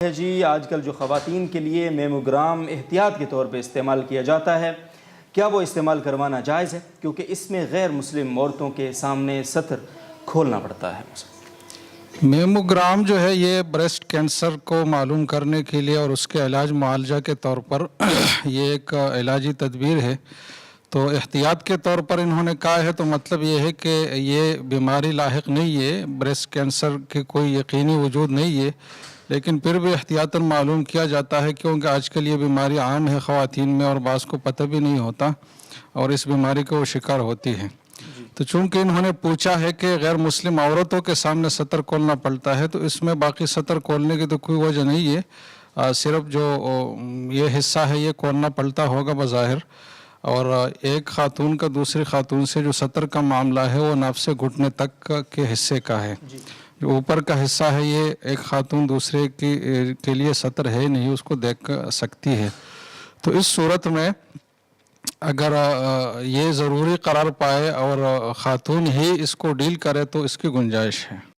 ہے جی، آج کل جو خواتین کے لیے میموگرام احتیاط کے طور پہ استعمال کیا جاتا ہے، کیا وہ استعمال کروانا جائز ہے؟ کیونکہ اس میں غیر مسلم عورتوں کے سامنے سطر کھولنا پڑتا ہے۔ میموگرام جو ہے یہ بریسٹ کینسر کو معلوم کرنے کے لیے اور اس کے علاج معالجہ کے طور پر یہ ایک علاجی تدبیر ہے۔ تو احتیاط کے طور پر انہوں نے کہا ہے، تو مطلب یہ ہے کہ یہ بیماری لاحق نہیں ہے، بریسٹ کینسر کے کوئی یقینی وجود نہیں ہے، لیکن پھر بھی احتیاطاً معلوم کیا جاتا ہے کیونکہ آج کل یہ بیماری عام ہے خواتین میں اور بعض کو پتہ بھی نہیں ہوتا اور اس بیماری کا وہ شکار ہوتی ہے۔ تو چونکہ انہوں نے پوچھا ہے کہ غیر مسلم عورتوں کے سامنے سطر کھولنا پڑتا ہے، تو اس میں باقی سطر کھولنے کی تو کوئی وجہ نہیں ہے، صرف جو یہ حصہ ہے یہ کھولنا پڑتا ہوگا بظاہر۔ اور ایک خاتون کا دوسری خاتون سے جو سطر کا معاملہ ہے وہ ناف سے گھٹنے تک کے حصے کا ہے۔ جو اوپر کا حصہ ہے یہ ایک خاتون دوسرے کے لیے سطر ہے نہیں، اس کو دیکھ سکتی ہے۔ تو اس صورت میں اگر یہ ضروری قرار پائے اور خاتون ہی اس کو ڈیل کرے تو اس کی گنجائش ہے۔